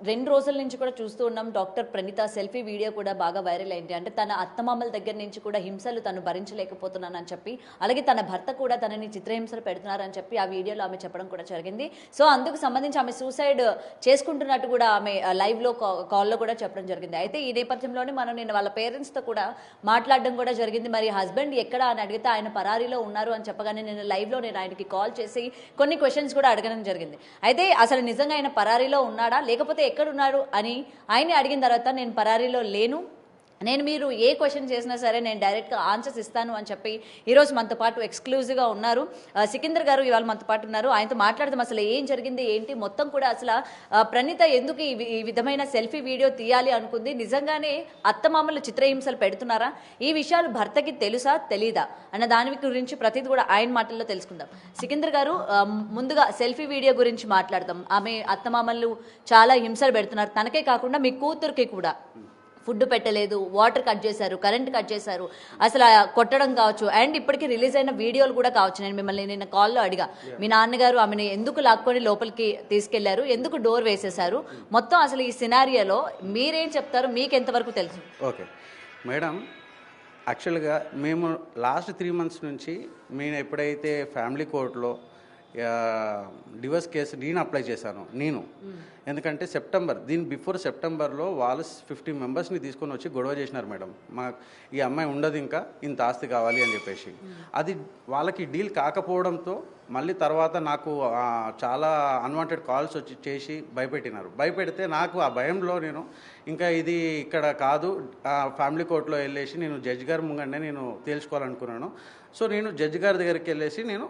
2 రోజుల నుంచి కూడా చూస్తూ ఉన్నాం. డాక్టర్ ప్రణీత సెల్ఫీ వీడియో కూడా బాగా వైరల్ అయింది. అంటే తన అత్తమామల దగ్గర నుంచి కూడా హింసలు తను భరించలేకపోతున్నానని చెప్పి, అలాగే తన భర్త కూడా తనని చిత్రహింసలు పెడుతున్నారని చెప్పి ఆ వీడియోలో ఆమె చెప్పడం కూడా జరిగింది. సో అందుకు సంబంధించి ఆమె సూసైడ్ చేసుకుంటున్నట్టు కూడా ఆమె లైవ్లో కాల్లో కూడా చెప్పడం జరిగింది. అయితే ఈ నేపథ్యంలోనే మనం నేను వాళ్ళ పేరెంట్స్తో కూడా మాట్లాడడం కూడా జరిగింది. మరి హస్బెండ్ ఎక్కడ అని అడిగితే ఆయన పరారీలో ఉన్నారు అని చెప్పగానే నేను లైవ్లో నేను ఆయనకి కాల్ చేసి కొన్ని క్వశ్చన్స్ కూడా అడగడం జరిగింది. అయితే అసలు నిజంగా ఆయన పరారీలో ఉన్నాడా లేకపోతే ఎక్కడున్నారు అని ఆయన్ని అడిగిన తర్వాత నేను పరారీలో లేను, నేను మీరు ఏ క్వశ్చన్ చేసినా సరే నేను డైరెక్ట్గా ఆన్సర్స్ ఇస్తాను అని చెప్పి ఈరోజు మనతో పాటు ఎక్స్క్లూజివ్గా ఉన్నారు సికిందర్ గారు. ఇవాళ మనతో పాటు ఉన్నారు. ఆయనతో మాట్లాడదాం అసలు ఏం జరిగింది ఏంటి మొత్తం కూడా. అసలు ప్రణీత ఎందుకు ఈ విధమైన సెల్ఫీ వీడియో తీయాలి అనుకుంది, నిజంగానే అత్తమామలు చిత్రహింసలు పెడుతున్నారా, ఈ విషయాలు భర్తకి తెలుసా తెలీదా అన్న దాని గురించి ప్రతిదీ కూడా ఆయన మాటల్లో తెలుసుకుందాం. సికిందర్ గారు, ముందుగా సెల్ఫీ వీడియో గురించి మాట్లాడదాం. ఆమె అత్తమామలు చాలా హింసలు పెడుతున్నారు, తనకే కాకుండా మీ కూతురికి కూడా ఫుడ్ పెట్టలేదు, వాటర్ కట్ చేశారు, కరెంట్ కట్ చేశారు, అసలు కొట్టడం కావచ్చు, అండ్ ఇప్పటికీ రిలీజ్ అయిన వీడియోలు కూడా కావచ్చు. నేను మిమ్మల్ని నిన్న కాల్లో అడిగా, మీ నాన్నగారు ఆమెను ఎందుకు లాక్కొని లోపలికి తీసుకెళ్లారు, ఎందుకు డోర్ వేసేశారు, మొత్తం అసలు ఈ సినారియోలో మీరేం చెప్తారు, మీకు ఎంతవరకు తెలుసు? ఓకే మేడం, యాక్చువల్గా మేము లాస్ట్ 3 months నుంచి నేను ఎప్పుడైతే ఫ్యామిలీ కోర్టులో డివోర్స్ కేసు నేను అప్లై చేశాను. ఎందుకంటే దీని బిఫోర్ సెప్టెంబర్లో వాళ్ళు 50 మెంబర్స్ని తీసుకొని వచ్చి గొడవ చేసినారు మేడం. ఈ అమ్మాయి ఉండదు, ఇంకా ఇంత ఆస్తి కావాలి అని చెప్పేసి. అది వాళ్ళకి డీల్ కాకపోవడంతో మళ్ళీ తర్వాత నాకు చాలా అన్వాంటెడ్ కాల్స్ వచ్చి చేసి భయపెడితే నాకు ఆ భయంలో నేను ఇంకా ఇది ఇక్కడ కాదు, ఫ్యామిలీ కోర్టులో వెళ్ళేసి నేను జడ్జి గారి ముంగండే నేను తేల్చుకోవాలనుకున్నాను. సో నేను జడ్జి గారి దగ్గరికి వెళ్ళేసి నేను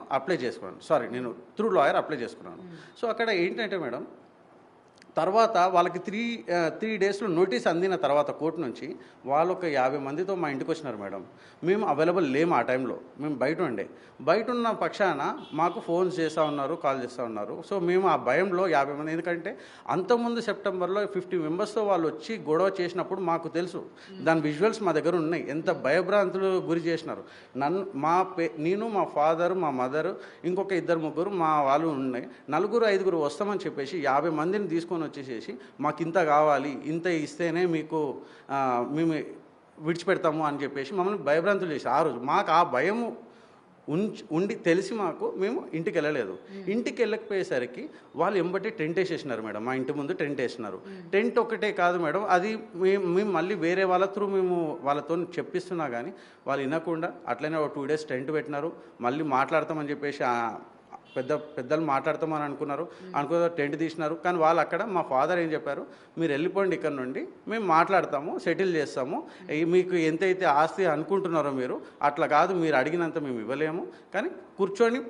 నేను త్రూ లాయర్ అప్లై చేసుకున్నాను. సో అక్కడ ఏంటంటే మేడం, తర్వాత వాళ్ళకి 3 daysలో నోటీస్ అందిన తర్వాత కోర్టు నుంచి వాళ్ళు ఒక 50 మందితో మా ఇంటికి వచ్చినారు మేడం. మేము అవైలబుల్ లేము ఆ టైంలో, మేము బయట ఉన్న పక్షాన మాకు ఫోన్స్ చేస్తూ ఉన్నారు, కాల్ చేస్తూ ఉన్నారు. సో మేము ఆ భయంలో 50 మంది, ఎందుకంటే అంతకుముందు సెప్టెంబర్లో 50 మెంబర్స్తో వాళ్ళు వచ్చి గొడవ చేసినప్పుడు మాకు తెలుసు, దాని విజువల్స్ మా దగ్గర ఉన్నాయి, ఎంత భయభ్రాంతులు గురి చేసినారు. నేను మా ఫాదరు, మా మదరు, ఇంకొక 2-3 మా వాళ్ళు ఉన్నాయి, 4-5 వస్తామని చెప్పేసి 50 మందిని తీసుకొని వచ్చేసేసి మాకు ఇంత కావాలి, ఇంత ఇస్తేనే మీకు మేము విడిచిపెడతాము అని చెప్పేసి మమ్మల్ని భయభ్రాంతులు చేసి ఆ రోజు మాకు ఆ భయము ఉండి తెలిసి మేము ఇంటికి వెళ్ళలేదు. ఇంటికి వెళ్ళకపోయేసరికి వాళ్ళు ఎంబట్టి టెంట్ వేసేసినారు మేడం. మా ఇంటి ముందు టెంట్ వేసినారు. టెంట్ ఒకటే కాదు మేడం, అది మేము మళ్ళీ వేరే వాళ్ళ త్రూ మేము వాళ్ళతో చెప్పిస్తున్నా కానీ వాళ్ళు వినకుండా అట్లనే 2 days టెంట్ పెట్టినారు. మళ్ళీ మాట్లాడతామని చెప్పేసి పెద్దలు మాట్లాడతామని అనుకున్నారు, టెంట్ తీసినారు. కానీ వాళ్ళు అక్కడ మా ఫాదర్ ఏం చెప్పారు, మీరు వెళ్ళిపోండి ఇక్కడ నుండి, మేము మాట్లాడతాము, సెటిల్ చేస్తాము, మీకు ఎంతైతే ఆస్తి అనుకుంటున్నారో మీరు అట్లా కాదు, మీరు అడిగినంత మేము ఇవ్వలేము, కానీ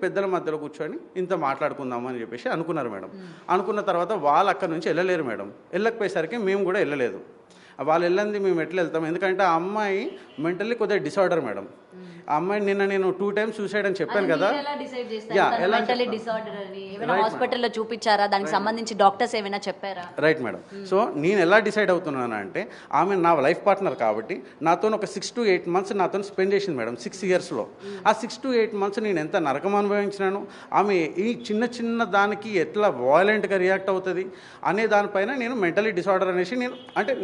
పెద్దల మధ్యలో కూర్చొని ఇంత మాట్లాడుకుందాము అని చెప్పేసి అనుకున్నారు మేడం. అనుకున్న తర్వాత వాళ్ళు అక్కడ నుంచి వెళ్ళలేరు మేడం. వెళ్ళకపోయేసరికి మేము కూడా వెళ్ళలేదు. వాళ్ళు వెళ్ళంది మేము ఎట్లా వెళ్తాం, ఎందుకంటే ఆ అమ్మాయి మెంటల్లీ కొద్దిగా డిసార్డర్ మేడం. ఆ అమ్మాయి నిన్న నేను 2 times సూసైడ్ అని చెప్పాను కదా. హాస్పిటల్లో చూపించారా, దానికి సంబంధించి డాక్టర్స్ ఏమైనా చెప్పారా? Right madam. సో నేను ఎలా డిసైడ్ అవుతున్నాను అంటే, ఆమె నా లైఫ్ పార్ట్నర్ కాబట్టి నాతో ఒక 6 to 8 months నాతో స్పెండ్ చేసింది మేడం. 6 yearsలో ఆ 6 to 8 months నేను ఎంత నరకం అనుభవించినాను, ఆమె ఈ చిన్న దానికి ఎట్లా వాయలెంట్గా రియాక్ట్ అవుతుంది అనే దానిపైన నేను మెంటలీ డిసార్డర్ అనేసి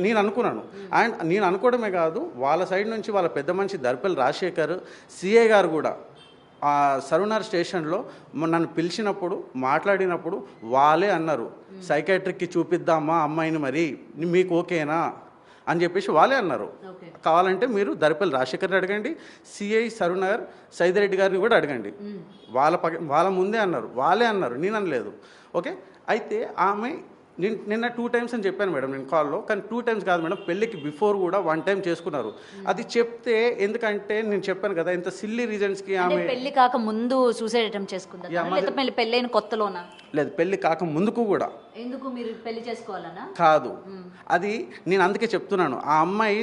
నేను అనుకున్నాను. అండ్ నేను అనుకోవడమే కాదు, వాళ్ళ సైడ్ నుంచి వాళ్ళ పెద్ద మనిషి దర్పల్ రాజశేఖర్ సిఐ గారు కూడా సరునార్ స్టేషన్లో నన్ను పిలిచినప్పుడు మాట్లాడినప్పుడు వాళ్ళే అన్నారు, సైకాట్రిక్కి చూపిద్దామా అమ్మాయిని, మరి మీకు ఓకేనా అని చెప్పేసి వాళ్ళే అన్నారు. కావాలంటే మీరు దర్పల్ రాజశేఖర్ని అడగండి, సిఐ సరునగర్ సైదిరెడ్డి గారిని కూడా అడగండి, వాళ్ళ ముందే అన్నారు, వాళ్ళే అన్నారు, నేను అనలేదు. ఓకే, అయితే ఆమె నిన్న 2 times అని చెప్పాను మేడం నేను కాల్లో, కానీ 2 times కాదు మేడం, పెళ్ళికి బిఫోర్ కూడా 1 time చేసుకున్నారు. అది చెప్తే, ఎందుకంటే నేను చెప్పాను కదా ఇంత సిల్లీ రీజన్స్కి ఆమె పెళ్లి కాక ముందు సూసైడ్ అటెంప్ట్ చేసుకుంటారు, పెళ్ళైన కొత్తలోనా? లేదు, పెళ్లి కాక ముందుకు కూడా. ఎందుకు మీరు పెళ్లి చేసుకోవాలనా? కాదు, అది నేను అందుకే చెప్తున్నాను, ఆ అమ్మాయి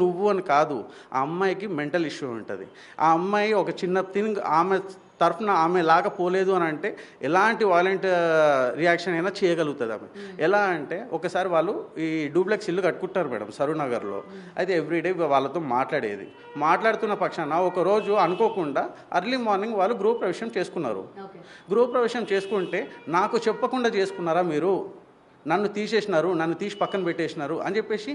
నువ్వు అని కాదు, ఆ అమ్మాయికి మెంటల్ ఇష్యూ ఉంటుంది. ఆ అమ్మాయి ఒక చిన్న థింగ్ ఆమె తరఫున ఆమె లాగా పోలేదు అని అంటే ఎలాంటి వాలెంట్ రియాక్షన్ అయినా చేయగలుగుతుంది ఆమె. ఎలా అంటే, ఒకసారి వాళ్ళు ఈ డూప్లెక్స్ ఇల్లు కట్టుకుంటారు మేడం సరూనగర్లో. అయితే ఎవ్రీడే వాళ్ళతో మాట్లాడుతున్న పక్షాన ఒకరోజు అనుకోకుండా అర్లీ మార్నింగ్ వాళ్ళు గృహప్రవేశం చేసుకున్నారు. గృహప్రవేశం చేసుకుంటే నాకు చెప్పకుండా చేసుకున్నారా మీరు, నన్ను తీసేసినారు, నన్ను తీసి పక్కన పెట్టేసినారు అని చెప్పేసి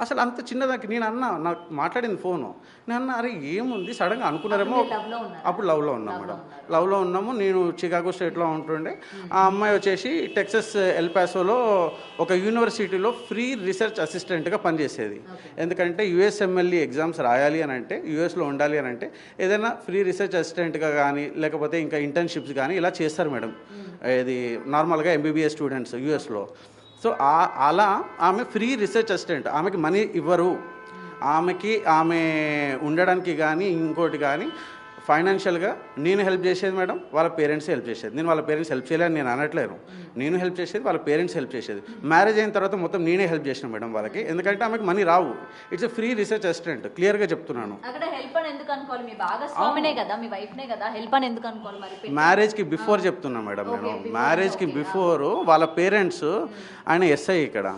అసలు అంత చిన్నదానికి నేను అన్నా, నాకు మాట్లాడింది ఫోను. నేను అన్నా, అరే ఏముంది సడన్గా అనుకున్నారేమో. అప్పుడు లవ్లో ఉన్నాం మేడం, లవ్లో ఉన్నాము. నేను చికాగో స్టేట్లో ఉంటుండే, ఆ అమ్మాయి వచ్చేసి టెక్సస్ ఎల్పాసోలో ఒక యూనివర్సిటీలో ఫ్రీ రీసెర్చ్ అసిస్టెంట్గా పనిచేసేది. ఎందుకంటే యుఎస్ఎంఎల్ఈ ఎగ్జామ్స్ రాయాలి అని అంటే, యూఎస్లో ఉండాలి అని అంటే ఏదైనా ఫ్రీ రీసెర్చ్ అసిస్టెంట్గా కానీ లేకపోతే ఇంకా ఇంటర్న్షిప్స్ కానీ ఇలా చేస్తారు మేడం, ఇది నార్మల్గా ఎంబీబీఎస్ స్టూడెంట్స్ యూఎస్లో. సో అలా ఆమె ఫ్రీ రీసెర్చ్ అసిస్టెంట్, ఆమెకి మనీ ఇవ్వరు, ఆమె ఉండడానికి కానీ ఇంకోటి కానీ ఫైనాన్షియల్గా నేను హెల్ప్ చేసేది మేడం, వాళ్ళ పేరెంట్స్ హెల్ప్ చేసేది. నేను వాళ్ళ పేరెంట్స్ హెల్ప్ చేయలేని నేను అనట్లేను, నేను హెల్ప్ చేసేది, వాళ్ళ పేరెంట్స్ హెల్ప్ చేసేది. మ్యారేజ్ అయిన తర్వాత మొత్తం నేనే హెల్ప్ చేసిన మేడం వాళ్ళకి, ఎందుకంటే ఆమెకు money Rao. It's free research assistant, క్లియర్గా చెప్తున్నాను. అక్కడ హెల్ప్ అని ఎందుకు అనుకోవాలి, మీ భాగస్వామినే కదా, మీ వైఫ్నే కదా, హెల్ప్ అని ఎందుకు అనుకోవాలి మరి? మ్యారేజ్కి బిఫోర్ చెప్తున్నా మేడం నేను, మ్యారేజ్కి బిఫోర్ వాళ్ళ పేరెంట్స్, ఆయన ఎస్ఐ ఇక్కడ,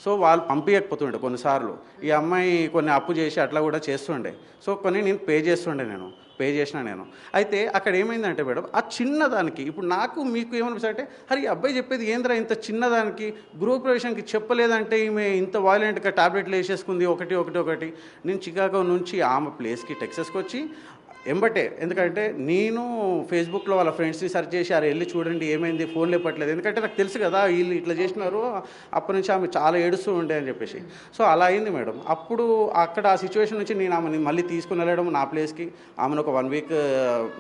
సో వాళ్ళు పంపించకపోతుండే కొన్నిసార్లు. ఈ అమ్మాయి కొన్ని అప్పు చేసి అట్లా కూడా చేస్తుండే, సో కొన్ని నేను పే చేసిన నేను. అయితే అక్కడ ఏమైందంటే మేడం, ఆ చిన్నదానికి ఇప్పుడు నాకు మీకు ఏమనిపిస్తుంది అంటే, అరే ఈ అబ్బాయి చెప్పేది ఏంద్రా ఇంత చిన్నదానికి గృహప్రవేశానికి చెప్పలేదంటే ఈమె ఇంత వాయిలెంట్గా టాబ్లెట్లు వేసేసుకుంది ఒకటి. నేను చికాగో నుంచి ఆమె ప్లేస్కి టెక్సస్కి వచ్చి ఎంబటే, ఎందుకంటే నేను ఫేస్బుక్లో వాళ్ళ ఫ్రెండ్స్ని సెర్చ్ చేసి అరే వెళ్ళి చూడండి ఏమైంది, ఫోన్ లేపట్లేదు, ఎందుకంటే నాకు తెలుసు కదా వీళ్ళు ఇట్లా చేసినారు, అప్పటి నుంచి ఆమె చాలా ఏడుస్తూ ఉండే అని చెప్పేసి. సో అలా అయింది మేడం. అప్పుడు అక్కడ ఆ సిచ్యువేషన్ నుంచి నేను ఆమెని మళ్ళీ తీసుకుని వెళ్ళడం నా ప్లేస్కి, ఆమెను ఒక 1 వీక్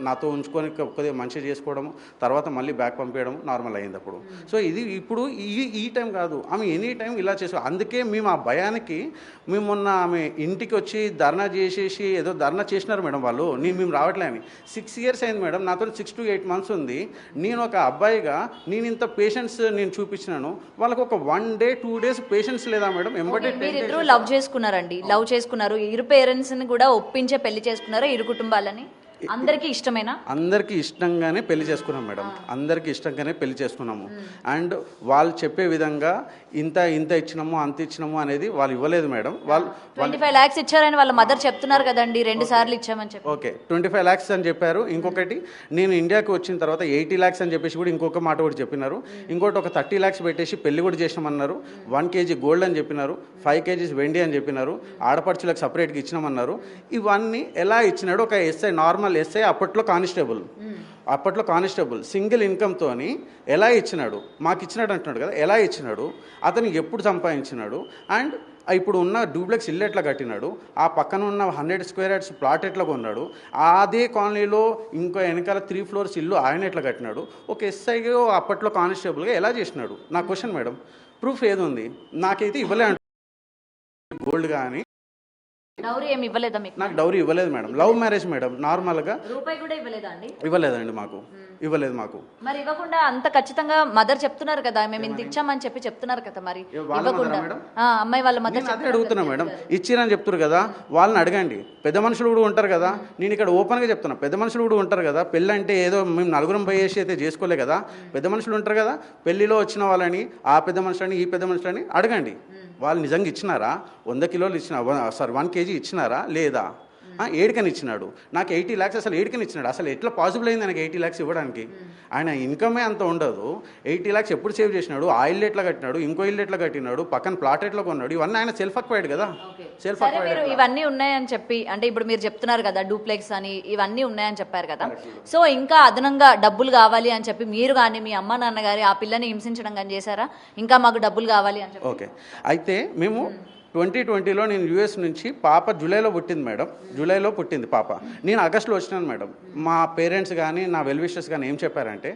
నాతో ఉంచుకొని కొద్దిగా మంచిగా చేసుకోవడము, తర్వాత మళ్ళీ బ్యాక్ పంపించడం నార్మల్ అయింది అప్పుడు. సో ఇది ఇప్పుడు ఈ టైం కాదు, ఆమె ఎనీ టైం ఇలా చేసాం. అందుకే మేము ఆ భయానికి మేము మొన్న ఆమె ఇంటికి వచ్చి ధర్నా చేసేసి ఏదో ధర్నా చేసినారు మేడం వాళ్ళు, మేము రావట్లే అని. 6 years అయింది మేడం, నాతో 6 to 8 months ఉంది. నేను ఒక అబ్బాయిగా నేను ఇంత పేషెన్స్ నేను చూపించినాను, వాళ్ళకి ఒక 1 day 2 days పేషెన్స్ లేదా మేడం? ఎంబటే మీరిద్దరూ లవ్ చేసుకున్నారండి, లవ్ చేసుకున్నారు, ఇరు పేరెంట్స్ని కూడా ఒప్పించే పెళ్లి చేసుకున్నారా, ఇరు కుటుంబాలని? అందరికీ ఇష్టమేనా? అందరికీ ఇష్టంగానే పెళ్లి చేసుకున్నాం మేడం, అందరికీ ఇష్టంగానే పెళ్లి చేసుకున్నాము. అండ్ వాళ్ళు చెప్పే విధంగా ఇంత ఇచ్చినాము అంత ఇచ్చినాము అనేది వాళ్ళు ఇవ్వలేదు మేడం. వాళ్ళు 25 lakhs ఇచ్చారని వాళ్ళ మదర్ చెప్తున్నారు కదండి, 2 సార్లు ఇచ్చామని చెప్పి. ఓకే 25 lakhs అని చెప్పారు. ఇంకొకటి నేను ఇండియాకి వచ్చిన తర్వాత 80 lakhs అని చెప్పేసి కూడా ఇంకొక మాట కూడా చెప్పినారు. ఇంకోటి ఒక 30 lakhs పెట్టేసి పెళ్లి కూడా చేసినామన్నారు. 1 kg గోల్డ్ అని చెప్పినారు, 5 kgs వెండి అని చెప్పినారు, ఆడపడుచులకు సపరేట్గా ఇచ్చినామన్నారు. ఇవన్నీ ఎలా ఇచ్చినాడు ఒక ఎస్ఐ, నార్మల్ ఎస్ఐ, అప్పట్లో కానిస్టేబుల్ సింగిల్ ఇన్కమ్తోని ఎలా ఇచ్చినాడు, మాకు ఇచ్చినాడు అంటున్నాడు కదా, ఎలా ఇచ్చినాడు, అతను ఎప్పుడు సంపాదించినాడు, అండ్ ఇప్పుడు ఉన్న డూప్లెక్స్ ఇల్లు ఎట్లా కట్టినాడు, ఆ పక్కన ఉన్న 100 square yards ప్లాట్ ఎట్లా కొన్నాడు, అదే కాలనీలో ఇంకో వెనకాల 3 floors ఇల్లు ఆయన ఎట్లా కట్టినాడు, ఒక ఎస్ఐగా అప్పట్లో కానిస్టేబుల్గా ఎలా చేసినాడు. నా క్వశ్చన్ మేడం, ప్రూఫ్ ఏది ఉంది? నాకైతే ఇవ్వలే అంటు గోల్డ్ కానీ డౌరీ ఏమి ఇవ్వలేదా మీకు? నాకు డౌరీ ఇవ్వలేదు మేడం, లవ్ మ్యారేజ్ మేడం, నార్మల్గా రూపాయి కూడా ఇవ్వలేదా అండి? ఇవ్వలేదండి, ఇవ్వలేదు మాకు. మరి ఇవ్వకుండా అంత ఖచ్చితంగా మదర్ చెప్తున్నారు కదా, మేము ఇంత ఇచ్చామని చెప్పి చెప్తున్నారు కదా, మరి ఇవ్వకుండా అమ్మాయి వాళ్ళ మదర్ అదే అడుగుతున్నా మేడం, ఇచ్చిరని చెప్తున్నారు కదా, వాళ్ళని అడగండి. పెద్ద మనుషులు కూడా ఉంటారు కదా, నేను ఇక్కడ ఓపెన్గా చెప్తున్నా, పెద్ద మనుషులు కూడా ఉంటారు కదా. పెళ్ళి అంటే ఏదో మేము నలుగురం పోయేసి అయితే చేసుకోలే కదా, పెద్ద మనుషులు ఉంటారు కదా, పెళ్లిలో వచ్చిన వాళ్ళని, ఆ పెద్ద మనుషులని ఈ పెద్ద మనుషులని అడగండి. వాళ్ళు నిజంగా ఇచ్చినారా, 100 kilos ఇచ్చినా, 1 kg ఇచ్చినారా లేదా, ఏడికని ఇచ్చినాడు. నాకు 80 lakhs అసలు ఏడికని ఇచ్చినాడు, అసలు ఎట్లా పాసిబుల్ అయింది నాకు 80 lakhs ఇవ్వడానికి? ఆయన ఇన్కమే అంత ఉండదు, 80 lakhs ఎప్పుడు సేవ్ చేసినాడు, ఆ ఇల్లు ఎట్లా కట్టినాడు, ఇంకో ఇల్లు ఎట్లా కట్టినాడు, పక్కన ప్లాట్ ఎట్లా కొన్నాడు, ఇవన్నీ ఆయన సెల్ఫ్ అక్వైర్డ్ కదా. సెల్ఫ్ మీరు ఇవన్నీ ఉన్నాయని చెప్పి, అంటే ఇప్పుడు మీరు చెప్తున్నారు కదా డూప్లెక్స్ అని, ఇవన్నీ ఉన్నాయని చెప్పారు కదా, సో ఇంకా అదనంగా డబ్బులు కావాలి అని చెప్పి మీరు కానీ మీ అమ్మ నాన్న గారి ఆ పిల్లని హింసించడం కానీ చేశారా? ఇంకా మాకు డబ్బులు కావాలి అని చెప్పి. ఓకే, అయితే మేము 2020లో నేను యూఎస్ నుంచి, పాప జూలైలో పుట్టింది మేడం, జూలైలో పుట్టింది పాప, నేను ఆగస్టులో వచ్చినాను మేడం. మా పేరెంట్స్ కానీ నా వెల్ విషర్స్ కానీ ఏం చెప్పారంటే,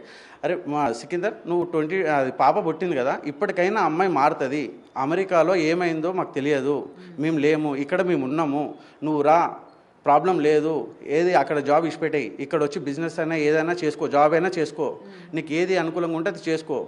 అరే మా సికిందర్ నువ్వు పాప పుట్టింది కదా, ఇప్పటికైనా అమ్మాయి మారుతుంది, అమెరికాలో ఏమైందో మాకు తెలియదు, మేము లేము, ఇక్కడ మేము ఉన్నాము, నువ్వు రా, ప్రాబ్లం లేదు, ఏది అక్కడ జాబ్ ఇచ్చిపెట్టాయి, ఇక్కడ వచ్చి బిజినెస్ అయినా ఏదైనా చేసుకో, జాబ్ అయినా చేసుకో, నీకు ఏది అనుకూలంగా ఉంటే అది చేసుకో,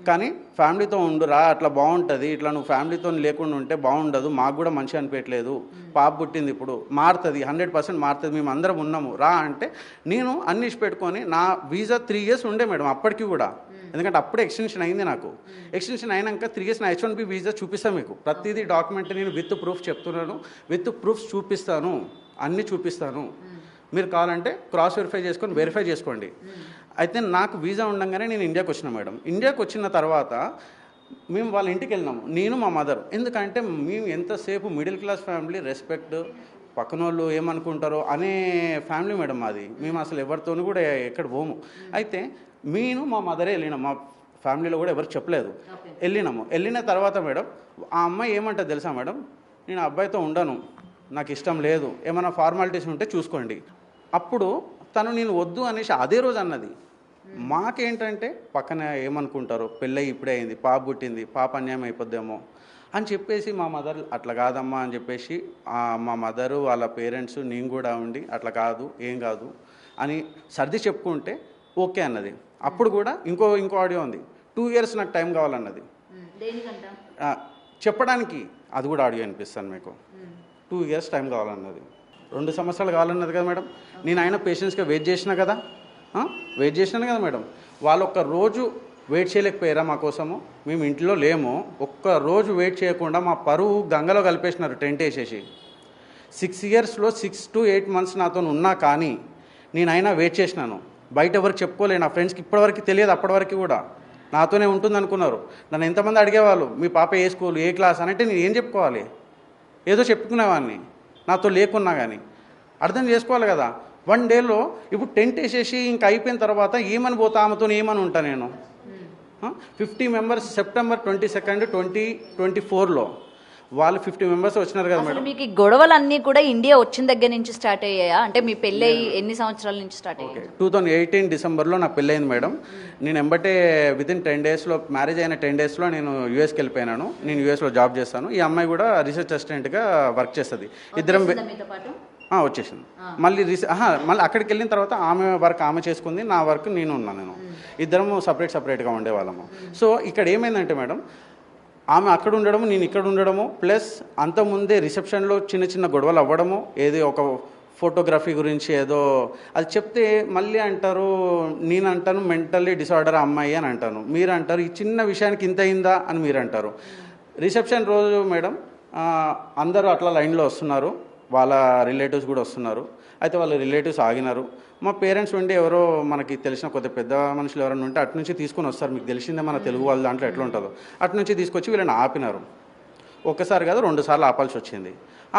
కానీ ఫ్యామిలీతో ఉండురా, అట్లా బాగుంటుంది, ఇట్లా నువ్వు ఫ్యామిలీతో లేకుండా ఉంటే బాగుండదు, మాకు కూడా మంచిగా అనిపించట్లేదు, పాప పుట్టింది ఇప్పుడు మారుతుంది, 100% మారుతుంది, మేము అందరం ఉన్నాము రా అంటే, నేను అన్ని పెట్టుకొని నా వీసా 3 years ఉండే మేడం అప్పటికి కూడా, ఎందుకంటే అప్పుడే ఎక్స్టెన్షన్ అయింది నాకు. ఎక్స్టెన్షన్ అయినాక 3 years నా H1B వీసా చూపిస్తాను మీకు, ప్రతిదీ డాక్యుమెంట్ నేను విత్ ప్రూఫ్ చెప్తున్నాను, విత్ ప్రూఫ్స్ చూపిస్తాను, అన్నీ చూపిస్తాను, మీరు కావాలంటే క్రాస్ వెరిఫై చేసుకోండి. అయితే నాకు వీసా ఉండగానే నేను ఇండియాకి వచ్చిన మేడం. ఇండియాకి వచ్చిన తర్వాత మేము వాళ్ళ ఇంటికి వెళ్ళినాము, నేను మా మదర్. ఎందుకంటే మేము ఎంతసేపు మిడిల్ క్లాస్ ఫ్యామిలీ, రెస్పెక్ట్, పక్కన వాళ్ళు ఏమనుకుంటారో అనే ఫ్యామిలీ మేడం మాది. మేము అసలు ఎవరితోనూ కూడా ఎక్కడ పోము. అయితే నేను మా మదరే వెళ్ళినాం, మా ఫ్యామిలీలో కూడా ఎవరికి చెప్పలేదు. వెళ్ళినాము. వెళ్ళిన తర్వాత మేడం ఆ అమ్మాయి ఏమంటుంది తెలుసా మేడం, నేను అబ్బాయితో ఉండను, నాకు ఇష్టం లేదు, ఏమైనా ఫార్మాలిటీస్ ఉంటే చూసుకోండి. అప్పుడు తను నేను వద్దు అనేసి అదే రోజు అన్నది. మాకేంటంటే పక్కన ఏమనుకుంటారో, పెళ్ళయి ఇప్పుడే అయింది, పాప పుట్టింది, పాప అన్యాయం అయిపోద్దేమో అని చెప్పేసి మా మదర్ అట్లా కాదమ్మా అని చెప్పేసి మా మదరు వాళ్ళ పేరెంట్స్ నేను కూడా ఉండి అట్లా కాదు, ఏం కాదు అని సర్ది చెప్పుకుంటే ఓకే అన్నది. అప్పుడు కూడా ఇంకో ఆడియో ఉంది, 2 years నాకు టైం కావాలన్నది. చెప్పడానికి అది కూడా ఆడియో అనిపిస్తాను మీకు. 2 years టైం కావాలన్నది, 2 సంవత్సరాలు కావాలన్నది కదా మేడం. నేను అయినా పేషెన్స్గా వెయిట్ చేసినా కదా, వెయిట్ చేసినాను కదా మేడం. వాళ్ళు ఒక్క రోజు వెయిట్ చేయలేకపోయారా మా కోసము? మేము ఇంట్లో లేము, ఒక్క రోజు వెయిట్ చేయకుండా మా పరువు గంగలో కలిపేసినారు టెంట్ వేసేసి. 6 yearsలో 6 to 8 months నాతో ఉన్నా కానీ నేనైనా వెయిట్ చేసినాను. బయట ఎవరికి చెప్పుకోలే, నా ఫ్రెండ్స్కి ఇప్పటివరకు తెలియదు. అప్పటివరకు కూడా నాతోనే ఉంటుంది అనుకున్నారు. నన్ను ఎంతమంది అడిగేవాళ్ళు, మీ పాప ఏ స్కూల్, ఏ క్లాస్ అంటే నేను ఏం చెప్పుకోవాలి? ఏదో చెప్పుకునేవాడిని నాతో లేకున్నా కానీ. అర్థం చేసుకోవాలి కదా. 1 dayలో ఇప్పుడు టెంట్ వేసేసి ఇంకా అయిపోయిన తర్వాత ఏమని పోతా, ఆమెతో ఏమని ఉంటా నేను? 50 members September 22nd 2024లో వాళ్ళు 50 members వచ్చినారు కదా మేడం. మీకు ఈ గొడవలన్నీ కూడా ఇండియా వచ్చిన దగ్గర నుంచి స్టార్ట్ అయ్యాయా? అంటే మీ పెళ్ళి ఎన్ని సంవత్సరాల నుంచి స్టార్ట్ అయ్యాయి? 2018 డిసెంబర్లో నా పెళ్ళయింది మేడం. నేను ఎంబటే వితిన్ 10 daysలో, మ్యారేజ్ అయిన 10 daysలో నేను యూఎస్కి వెళ్ళిపోయినాను. నేను యూఎస్లో జాబ్ చేస్తాను. ఈ అమ్మాయి కూడా రీసెర్చ్ అసిస్టెంట్గా వర్క్ చేస్తుంది. ఇద్దరం వచ్చేసింది. మళ్ళీ మళ్ళీ అక్కడికి వెళ్ళిన తర్వాత ఆమె వర్క్ ఆమె చేసుకుంది, నా వర్క్ నేను ఉన్నాను. నేను ఇద్దరము సపరేట్గా ఉండేవాళ్ళము. సో ఇక్కడ ఏమైందంటే మేడం, ఆమె అక్కడ ఉండడము, నేను ఇక్కడ ఉండడము, ప్లస్ అంతకుముందే రిసెప్షన్లో చిన్న గొడవలు అవ్వడము, ఏదో ఒక ఫోటోగ్రఫీ గురించి ఏదో అది చెప్తే మళ్ళీ అంటారు, నేను అంటాను మెంటల్లీ డిసార్డర్ అమ్మాయి అని అంటాను, మీరు అంటారు ఈ చిన్న విషయానికి ఇంత అయిందా అని మీరు అంటారు. రిసెప్షన్ రోజు మేడం అందరూ అట్లా లైన్లో వస్తున్నారు, వాళ్ళ రిలేటివ్స్ కూడా వస్తున్నారు. అయితే వాళ్ళ రిలేటివ్స్ ఆగినారు. మా పేరెంట్స్ ఉండి ఎవరో మనకి తెలిసిన కొద్ది పెద్ద మనుషులు ఎవరైనా ఉంటే అటు నుంచి తీసుకొని వస్తారు. మీకు తెలిసిందే మన తెలుగు వాళ్ళ దాంట్లో ఎట్లా ఉంటుందో, అటు నుంచి తీసుకొచ్చి వీళ్ళని ఆపినారు. ఒక్కసారి కాదు 2 సార్లు ఆపాల్సి వచ్చింది.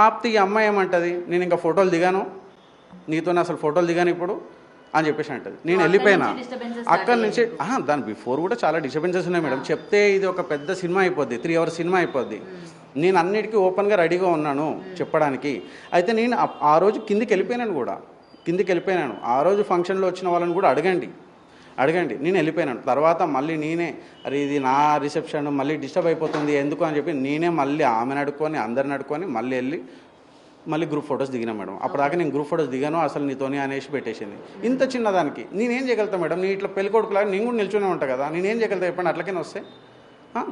ఆపితే ఈ అమ్మాయి ఏమంటుంది, నేను ఇంకా ఫోటోలు దిగాను, నీతో అసలు ఫోటోలు దిగాను ఇప్పుడు అని చెప్పేసి అంటది. నేను వెళ్ళిపోయినా అక్కడి నుంచి. దాని బిఫోర్ కూడా చాలా డిస్టర్బెన్సెస్ ఉన్నాయి మేడం. చెప్తే ఇది ఒక పెద్ద సినిమా అయిపోద్ది, 3 hours సినిమా అయిపోద్ది. నేను అన్నిటికీ ఓపెన్గా రెడీగా ఉన్నాను చెప్పడానికి. అయితే నేను ఆ రోజు కిందికి వెళ్ళిపోయినాను. ఆ రోజు ఫంక్షన్లో వచ్చిన వాళ్ళని కూడా అడగండి, నేను వెళ్ళిపోయినాను. తర్వాత మళ్ళీ నేనే అరే ఇది నా రిసెప్షన్ మళ్ళీ డిస్టర్బ్ అయిపోతుంది ఎందుకు అని చెప్పి నేనే మళ్ళీ ఆమెను అడుక్కొని అందరిని అడుక్కొని మళ్ళీ వెళ్ళి మళ్ళీ గ్రూప్ ఫొటోస్ దిగినా మేడం. అప్పటిదాకా నేను గ్రూప్ ఫొటోస్ దిగాను, అసలు నీతోనే అనేసి పెట్టేసింది. ఇంత చిన్నదానికి నేనేం చేయగలుగుతా మేడం? నేను ఇట్లా పెళ్ళికొడుకులాగా నేను కూడా నిల్చునే ఉంటాను కదా, నేనేం చేయగలుగుతా చెప్పండి? అట్లకైనా వస్తే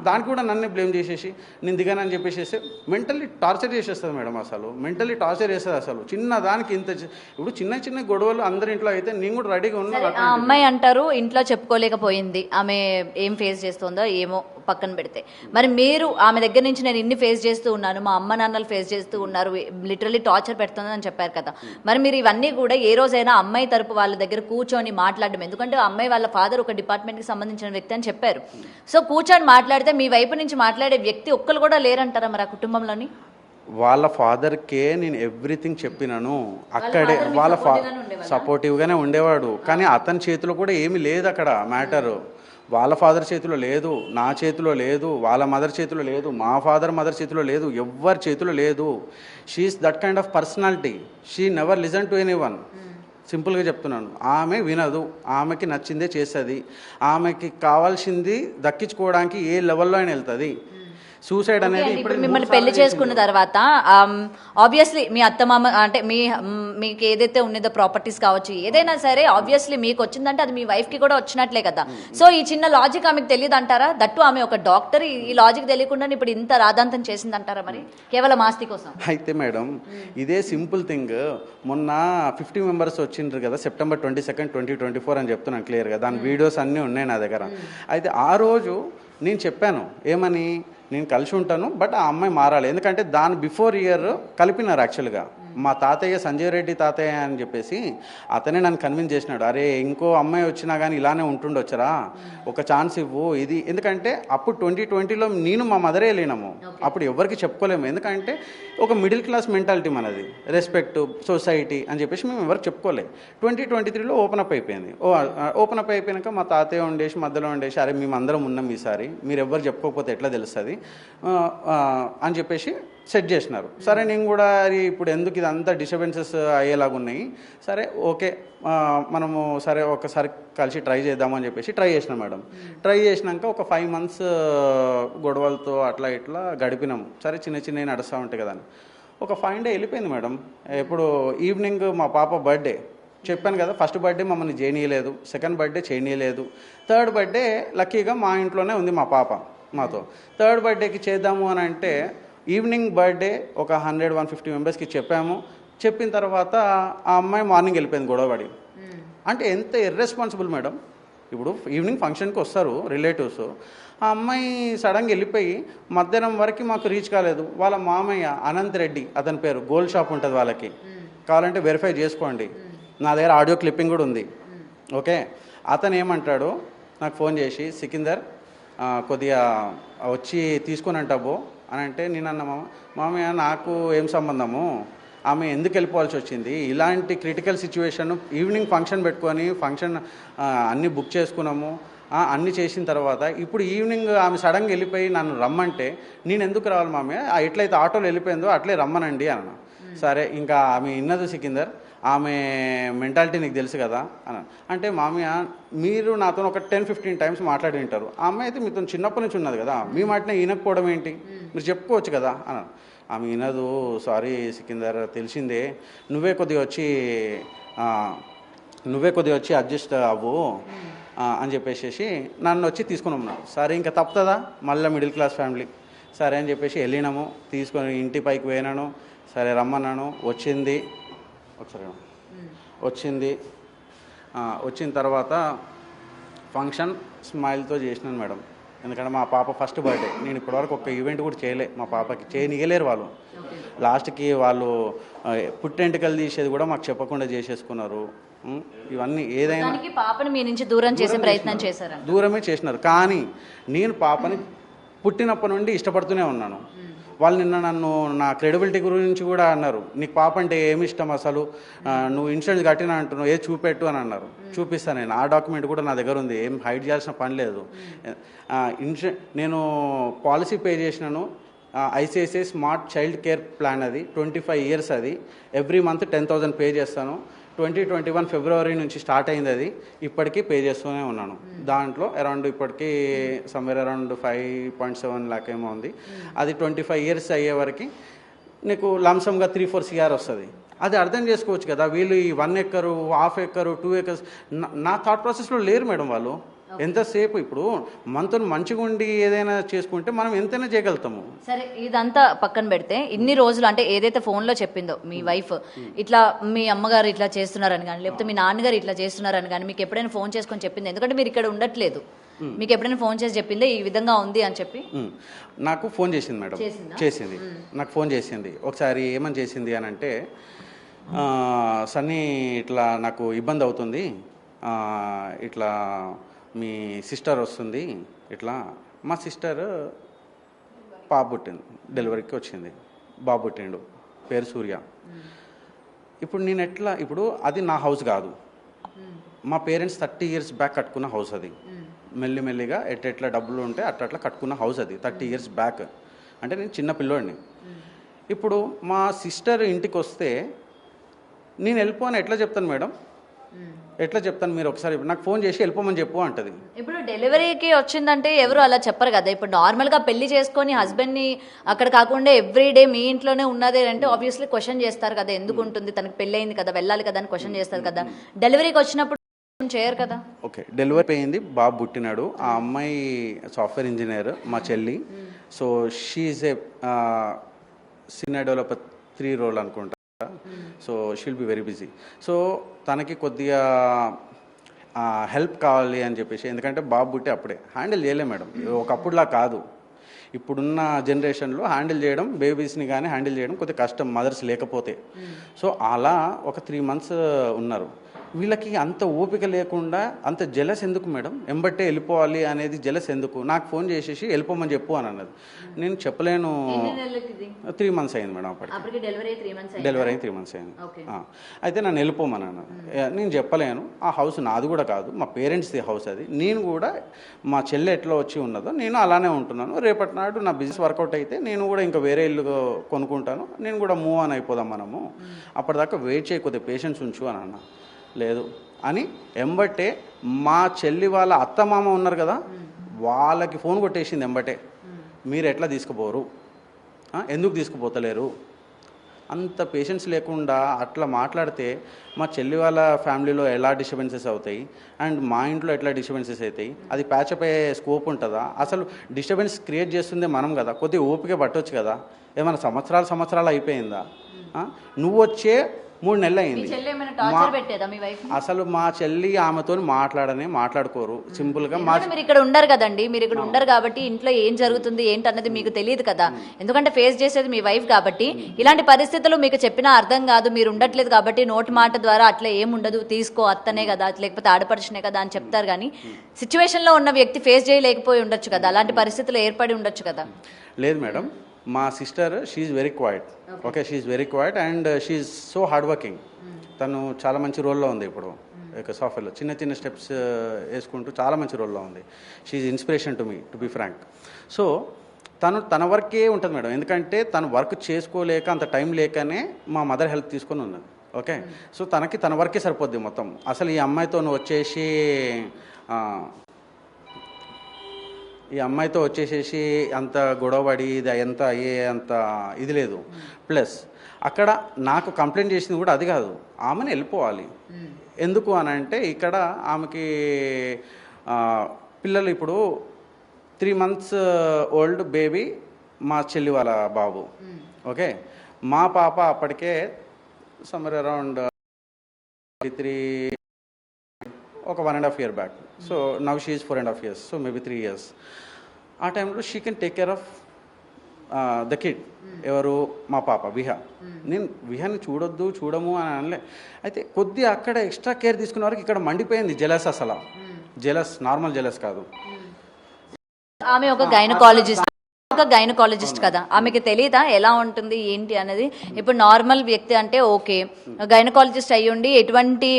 దానికి కూడా నన్నే బ్లేమ్ చేసేసి నేను దిగానని చెప్పేసి మెంటల్లీ టార్చర్ చేసేస్తుంది మేడం. అసలు మెంటల్లీ టార్చర్ చేస్తుంది. అసలు చిన్నదానికి ఇంత ఇప్పుడు చిన్న గొడవలు అందరి ఇంట్లో అయితే నేను కూడా రెడీగా ఉన్నాను. ఆ అమ్మాయి అంటారు ఇంట్లో చెప్పుకోలేకపోయింది, ఆమె ఏం ఫేస్ చేస్తుందో ఏమో పక్కన పెడితే, మరి మీరు ఆమె దగ్గర నుంచి నేను ఇన్ని ఫేస్ చేస్తూ ఉన్నాను, మా అమ్మ నాన్నలు ఫేస్ చేస్తూ ఉన్నారు, లిటరల్లీ టార్చర్ పెడుతుందని చెప్పారు కదా, మరి మీరు ఇవన్నీ కూడా ఏ రోజైనా అమ్మాయి తరపు వాళ్ళ దగ్గర కూర్చొని మాట్లాడడం, ఎందుకంటే అమ్మాయి వాళ్ళ ఫాదర్ ఒక డిపార్ట్మెంట్కి సంబంధించిన వ్యక్తి అని చెప్పారు, సో కూర్చొని మాట్లాడితే మీ వైపు నుంచి మాట్లాడే వ్యక్తి ఒక్కరు కూడా లేరంటారా మరి ఆ కుటుంబంలోని? వాళ్ళ ఫాదర్కే నేను ఎవ్రీథింగ్ చెప్పినాను. అక్కడే వాళ్ళ సపోర్టివ్గానే ఉండేవాడు. కానీ అతని చేతిలో కూడా ఏమీ లేదు అక్కడ మ్యాటరు. వాళ్ళ ఫాదర్ చేతిలో లేదు, నా చేతిలో లేదు, వాళ్ళ మదర్ చేతిలో లేదు, మా ఫాదర్ మదర్ చేతిలో లేదు, ఎవ్వరి చేతిలో లేదు. She's that kind of personality. She never listen to anyone. సింపుల్గా చెప్తున్నాను. ఆమె వినదు, ఆమెకి నచ్చిందే చేస్తుంది, ఆమెకి కావాల్సింది దక్కించుకోవడానికి ఏ లెవెల్లో అయినా వెళ్తుంది. సూసైడ్ అనేది ఇప్పుడు మిమ్మల్ని పెళ్లి చేసుకున్న తర్వాత ఆబ్వియస్లీ మీ అత్తమామ అంటే మీకు ఏదైతే ఉన్నదో ప్రాపర్టీస్ కావచ్చు ఏదైనా సరే ఆబ్వియస్లీ మీకు వచ్చిందంటే అది మీ వైఫ్ కి కూడా వచ్చినట్లే కదా. సో ఈ చిన్న లాజిక్ ఆమెకు తెలియదు అంటారా? దట్టు ఆమె ఒక డాక్టర్, ఈ లాజిక్ తెలియకుండా ఇప్పుడు ఇంత రాదాంతం చేసిందంటారా మరి కేవలం ఆస్తి కోసం? అయితే మేడం ఇదే సింపుల్ థింగ్. మొన్న 50 members వచ్చిండ్రు కదా September 22nd 2024 అని చెప్తున్నాను క్లియర్గా. దాని వీడియోస్ అన్నీ ఉన్నాయి నా దగ్గర. అయితే ఆ రోజు నేను చెప్పాను ఏమని, నేను కలిసి ఉంటాను బట్ ఆ అమ్మాయి మారాలి. ఎందుకంటే దాని బిఫోర్ ఇయర్ కలిపినారు యాక్చువల్గా. మా తాతయ్య సంజయ్ రెడ్డి తాతయ్య అని చెప్పేసి అతనే నన్ను కన్విన్స్ చేసినాడు. అరే ఇంకో అమ్మాయి వచ్చినా కానీ ఇలానే ఉంటుండొచ్చరా, ఒక ఛాన్స్ ఇవ్వు. ఇది ఎందుకంటే అప్పుడు 2020లో నేను మా మదరే వెళ్ళినాము, అప్పుడు ఎవరికి చెప్పుకోలేము. ఎందుకంటే ఒక మిడిల్ క్లాస్ మెంటాలిటీ మనది, రెస్పెక్ట్ సొసైటీ అని చెప్పేసి మేము ఎవరికి చెప్పుకోలేము. 2023లో ఓపెన్ అప్ అయిపోయింది. ఓపెన్ అప్ అయిపోయాక మా తాతయ్య ఉండేసి మధ్యలో ఉండేసి, అరే మేము అందరం ఉన్నాం ఈసారి, మీరు ఎవరు చెప్పుకోకపోతే ఎట్లా తెలుస్తుంది అని చెప్పేసి సెట్ చేసినారు. సరే నేను కూడా ఇప్పుడు ఎందుకు ఇదంతా డిస్టర్బెన్సెస్ అయ్యేలాగా ఉన్నాయి, సరే ఓకే మనము సరే ఒకసారి కలిసి ట్రై చేద్దామని చెప్పేసి ట్రై చేసినాం మేడం. ట్రై చేసినాక ఒక 5 months గొడవలతో అట్లా ఇట్లా గడిపినాము. సరే చిన్న చిన్నవి నడుస్తూ ఉంటాయి కదా అని ఒక 5 day వెళ్ళిపోయింది మేడం. ఇప్పుడు ఈవినింగ్ మా పాప బర్త్డే, చెప్పాను కదా, ఫస్ట్ బర్త్డే మమ్మల్ని చేయనీయలేదు, సెకండ్ బర్త్డే చేయనీయలేదు, థర్డ్ బర్త్డే లక్కీగా మా ఇంట్లోనే ఉంది మా పాప మాతో. థర్డ్ బర్త్డేకి చేద్దాము అని అంటే ఈవినింగ్ బర్త్డే ఒక 100-150 మెంబర్స్కి చెప్పాము. చెప్పిన తర్వాత ఆ అమ్మాయి మార్నింగ్ వెళ్ళిపోయింది గొడవపడి. అంటే ఎంత ఇర్రెస్పాన్సిబుల్ మేడం. ఇప్పుడు ఈవినింగ్ ఫంక్షన్కి వస్తారు రిలేటివ్స్, ఆ అమ్మాయి సడన్గా వెళ్ళిపోయి మధ్యాహ్నం వరకు మాకు రీచ్ కాలేదు. వాళ్ళ మామయ్య అనంత్ రెడ్డి అతని పేరు, గోల్డ్ షాప్ ఉంటుంది వాళ్ళకి, కావాలంటే వెరిఫై చేసుకోండి, నా దగ్గర ఆడియో క్లిప్పింగ్ కూడా ఉంది. ఓకే, అతను ఏమంటాడు నాకు ఫోన్ చేసి, సికిందర్ కొద్దిగా వచ్చి తీసుకొని అంటాబో అని అంటే, నేను అన్న మామయ్య నాకు ఏం సంబంధము, ఆమె ఎందుకు వెళ్ళిపోవాల్సి వచ్చింది, ఇలాంటి క్రిటికల్ సిచ్యువేషన్, ఈవినింగ్ ఫంక్షన్ పెట్టుకొని ఫంక్షన్ అన్నీ బుక్ చేసుకున్నాము, అన్నీ చేసిన తర్వాత ఇప్పుడు ఈవినింగ్ ఆమె సడన్గా వెళ్ళిపోయి నన్ను రమ్మంటే నేను ఎందుకు రావాలి మామయ్య, ఎట్లయితే ఆటోలో వెళ్ళిపోయిందో అట్లే రమ్మనండి అన్న. సరే ఇంకా ఆమె ఇన్నది సికిందర్, ఆమె మెంటాలిటీ నీకు తెలుసు కదా అని అంటే, మామయ్య మీరు నాతో ఒక 10-15 times మాట్లాడి ఉంటారు, ఆ అమ్మాయి అయితే మీతో చిన్నప్పటి నుంచి ఉన్నది కదా, మీ మాటనే ఈనకపోవడం ఏంటి, మీరు చెప్పుకోవచ్చు కదా అని. ఆమె వినదు, సారీ సికిందర్ తెలిసిందే, నువ్వే కొద్దిగా వచ్చి అడ్జస్ట్ అవ్వు అని చెప్పేసి నన్ను వచ్చి తీసుకుని ఉన్నాడు. సరే ఇంకా తప్పుతుందా, మళ్ళీ మిడిల్ క్లాస్ ఫ్యామిలీ, సరే అని చెప్పేసి వెళ్ళినాము, తీసుకొని ఇంటి పైకి పోయినాను. సరే రమ్మన్నాను, వచ్చింది. ఒకసారి వచ్చిన తర్వాత ఫంక్షన్ స్మైల్తో చేసినాను మేడం. ఎందుకంటే మా పాప ఫస్ట్ బర్త్డే, నేను ఇప్పటివరకు ఒక ఈవెంట్ కూడా చేయలే, మా పాపకి చేయనియలేరు వాళ్ళు. లాస్ట్కి వాళ్ళు పుట్టెంటుకలు తీసేది కూడా మాకు చెప్పకుండా చేసేసుకున్నారు. ఇవన్నీ ఏదైనా పాపని మీ నుంచి దూరం చేసే ప్రయత్నం చేశారు, దూరమే చేసినారు. కానీ నేను పాపని పుట్టినప్పటి నుండి ఇష్టపడుతూనే ఉన్నాను. వాళ్ళు నిన్న నన్ను నా క్రెడిబిలిటీ గురించి కూడా అన్నారు, నీకు పాప అంటే ఏమి ఇష్టం అసలు, నువ్వు ఇన్సూరెన్స్ కట్టినా అంటున్నావు, ఏది చూపెట్టు అని అన్నారు. చూపిస్తాను నేను, ఆ డాక్యుమెంట్ కూడా నా దగ్గర ఉంది, ఏం హైడ్ చేయాల్సిన పని లేదు. నేను పాలసీ పే చేసినాను, ICICI smart child care plan, అది 25 years, అది ఎవ్రీ మంత్ 10,000 పే చేస్తాను. 2021 February నుంచి స్టార్ట్ అయింది, అది ఇప్పటికీ పే చేస్తూనే ఉన్నాను. దాంట్లో అరౌండ్ ఇప్పటికీ సమ్వేర్ అరౌండ్ 5.7 lakh ఏమో ఉంది. అది 25 years అయ్యే వరకు నీకు లంసమ్గా 3-4 CR వస్తుంది. అది అర్థం చేసుకోవచ్చు కదా, వీళ్ళు ఈ 1 acre 1/2 acre 2 acres నా థాట్ ప్రాసెస్లో లేరు మేడం. వాళ్ళు ఎంతసేపు ఇప్పుడు మనతో మంచిగా ఉండి ఏదైనా చేసుకుంటే మనం ఎంతైనా చేయగలుగుతాము. సరే ఇదంతా పక్కన పెడితే, ఇన్ని రోజులు అంటే ఏదైతే ఫోన్లో చెప్పిందో మీ వైఫ్, ఇట్లా మీ అమ్మగారు ఇట్లా చేస్తున్నారని కానీ, లేకపోతే మీ నాన్నగారు ఇట్లా చేస్తున్నారని కానీ మీకు ఎప్పుడైనా ఫోన్ చేసుకొని చెప్పింది? ఎందుకంటే మీరు ఇక్కడ ఉండట్లేదు, మీకు ఎప్పుడైనా ఫోన్ చేసి చెప్పిందే ఈ విధంగా ఉంది అని చెప్పి? నాకు ఫోన్ చేసింది మేడం, చేసింది, నాకు ఫోన్ చేసింది. ఒకసారి ఏమని చేసింది అని అంటే, సన్నీ ఇట్లా నాకు ఇబ్బంది అవుతుంది, ఇట్లా మీ సిస్టర్ వస్తుంది, ఇట్లా మా సిస్టర్ పాప పుట్టింది, డెలివరీకి వచ్చింది, బాబు పుట్టిండు, పేరు సూర్య. ఇప్పుడు నేను ఎట్లా, ఇప్పుడు అది నా హౌస్ కాదు, మా పేరెంట్స్ 30 years బ్యాక్ కట్టుకున్న హౌస్ అది. మెల్లిమెల్లిగా ఎట్లా డబ్బులు ఉంటే అట్లా కట్టుకున్న హౌస్ అది 30 years బ్యాక్. అంటే నేను చిన్న పిల్లోడిని. ఇప్పుడు మా సిస్టర్ ఇంటికి వస్తే నేను వెళ్ళిపోని ఎట్లా చెప్తాను మేడం, ఎట్లా చెప్తాను? మీరు ఒకసారి నాకు ఫోన్ చేసి వెళ్ళిపోమని చెప్పు అంటది. ఇప్పుడు డెలివరీకి వచ్చిందంటే ఎవరు అలా చెప్పరు కదా. ఇప్పుడు నార్మల్గా పెళ్లి చేసుకొని హస్బెండ్ని అక్కడ కాకుండా ఎవ్రీడే మీ ఇంట్లోనే ఉన్నదే అంటే ఆబ్వియస్లీ క్వశ్చన్ చేస్తారు కదా, ఎందుకు ఉంటుంది, తనకు పెళ్ళి అయింది కదా, వెళ్ళాలి కదా అని క్వశ్చన్ చేస్తారు కదా. డెలివరీకి వచ్చినప్పుడు చేయరు కదా. ఓకే, డెలివరీ అయింది, బాబు పుట్టినాడు. ఆ అమ్మాయి సాఫ్ట్వేర్ ఇంజనీర్, మా చెల్లి. So she's a senior developer 3 role అనుకుంటా. So she will be very busy. So తనకి కొద్దిగా హెల్ప్ కావాలి అని చెప్పేసి, ఎందుకంటే బాబు పుట్టి అప్పుడే హ్యాండిల్ చేయలేం మేడం, ఒకప్పుడులా కాదు. ఇప్పుడున్న జనరేషన్లో హ్యాండిల్ చేయడం, బేబీస్ని కానీ హ్యాండిల్ చేయడం కొద్దిగా కష్టం, మదర్స్ లేకపోతే. సో అలా ఒక 3 months ఉన్నారు. వీళ్ళకి అంత ఓపిక లేకుండా అంత జెలస్ ఎందుకు మేడం, ఎంబట్టే వెళ్ళిపోవాలి అనేది జెలస్ ఎందుకు? నాకు ఫోన్ చేసేసి వెళ్ళిపోమని చెప్పు అని అన్నది. నేను చెప్పలేను. 3 months అయింది మేడం అప్పటికి. డెలివరీ అయింది 3 months అయింది. అయితే నన్ను వెళ్ళిపోమని అన్నది. నేను చెప్పలేను, ఆ హౌస్ నాది కూడా కాదు, మా పేరెంట్స్ది హౌస్ అది. నేను కూడా మా చెల్లె ఎట్లా వచ్చి ఉన్నదో నేను అలానే ఉంటున్నాను. రేపటి నాడు నా బిజినెస్ వర్కౌట్ అయితే నేను కూడా ఇంకా వేరే ఇల్లు కొనుక్కుంటాను, నేను కూడా మూవ్ ఆన్ అయిపోదాం మనము, అప్పటిదాకా వెయిట్ చేయకపోతే పేషెన్స్ ఉంచు అని అన్న. లేదు అని ఎంబట్టే మా చెల్లి వాళ్ళ అత్తమామ ఉన్నారు కదా, వాళ్ళకి ఫోన్ కొట్టేసింది ఎంబటే. మీరు ఎట్లా తీసుకుపోరు, ఎందుకు తీసుకుపోతలేరు? అంత పేషెన్స్ లేకుండా అట్లా మాట్లాడితే మా చెల్లి వాళ్ళ ఫ్యామిలీలో ఎలా డిస్టర్బెన్సెస్ అవుతాయి అండ్ మా ఇంట్లో ఎట్లా డిస్టర్బెన్సెస్ అవుతాయి? అది ప్యాచప్ అయ్యే స్కోప్ ఉంటుందా? అసలు డిస్టర్బెన్స్ క్రియేట్ చేస్తుందే మనం కదా, కొద్దిగా ఓపిక పట్టొచ్చు కదా. ఏమైనా సంవత్సరాలు అయిపోయిందా? నువ్వు వచ్చే 3 నెలలు అయింది. అసలు మా చెల్లి ఆమెతో మాట్లాడుకోరు సింపుల్గా. మీరు ఇక్కడ ఉండరు కదండి, మీరు ఇక్కడ ఉండరు కాబట్టి ఇంట్లో ఏం జరుగుతుంది ఏంటన్నది మీకు తెలియదు కదా, ఎందుకంటే ఫేస్ చేసేది మీ వైఫ్ కాబట్టి. ఇలాంటి పరిస్థితులు మీకు చెప్పినా అర్థం కాదు, మీరు ఉండట్లేదు కాబట్టి నోటి మాట ద్వారా అట్లా ఏముండదు, తీసుకో అత్తనే కదా లేకపోతే ఆడపడుచునే కదా అని చెప్తారు. కానీ సిచ్యువేషన్లో ఉన్న వ్యక్తి ఫేస్ చేయలేకపోయి ఉండొచ్చు కదా, అలాంటి పరిస్థితులు ఏర్పడి ఉండొచ్చు కదా. లేదు మేడం, మా sister she's very quiet. Okay, she's very quiet and she's so hard working. తను చాలా మంచి రోల్లో ఉంది ఇప్పుడు సాఫ్ట్వేర్లో, చిన్న స్టెప్స్ వేసుకుంటూ చాలా మంచి రోల్లో ఉంది. She's inspiration to me, to be frank. So తన వర్కే ఉంటుంది మేడం, ఎందుకంటే తను వర్క్ చేసుకోలేక అంత టైం లేకనే మా మదర్ హెల్ప్ తీసుకొని ఉన్నది. ఓకే, సో తన వర్కే సరిపోద్ది మొత్తం. అసలు ఈ అమ్మాయితో వచ్చేసి అంత గొడవపడి అంత ఇది లేదు. ప్లస్ అక్కడ నాకు కంప్లైంట్ చేసింది కూడా అది కాదు, ఆమెను వెళ్ళిపోవాలి. ఎందుకు అని అంటే ఇక్కడ ఆమెకి పిల్లలు ఇప్పుడు 3 months ఓల్డ్ బేబీ మా చెల్లి వాళ్ళ బాబు. ఓకే, మా పాప అప్పటికే సమ్మర్ అరౌండ్ 3 ఒక 1.5 year back. So now she is 4.5 years, so maybe 3 years. ఆ టైంలో she can take care of the kid. ఎవరు? మా పాప విహా. నేను విహాన్ని చూడము అని అనలే. అయితే కొద్దిగా అక్కడ ఎక్స్ట్రా కేర్ తీసుకునే వరకు ఇక్కడ మండిపోయింది జెలస్. అసలు జెలస్, నార్మల్ జెలస్ కాదు. ఆమె ఒక గైనకాలజిస్ట్ కదా, ఆమెకి తెలియదా ఎలా ఉంటుంది ఏంటి అనేది? ఇప్పుడు నార్మల్ వ్యక్తి అంటే ఓకే, గైనకాలజిస్ట్ అయ్యుండి ఎటువంటి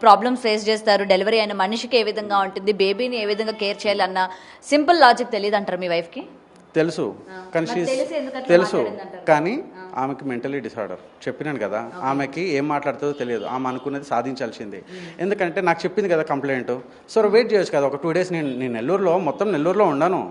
ప్రాబ్లమ్స్ ఫేస్ చేస్తారు, డెలివరీ అయిన మనిషికి ఏ విధంగా ఉంటుంది, బేబీని ఏ విధంగా కేర్ చేయాలన్న సింపుల్ లాజిక్ తెలియదు అంటారు మీ వైఫ్కి? తెలుసు, కానీ తెలుసు కానీ ఆమెకి మెంటలీ డిసార్డర్. చెప్పినాను కదా, ఆమెకి ఏం మాట్లాడుతుందో తెలియదు. ఆమె అనుకున్నది సాధించాల్సిందే. ఎందుకంటే నాకు చెప్పింది కదా కంప్లైంట్. సో వెయిట్ చేయొచ్చు కదా, ఒక 2 days. నేను నెల్లూరులో ఉన్నాను.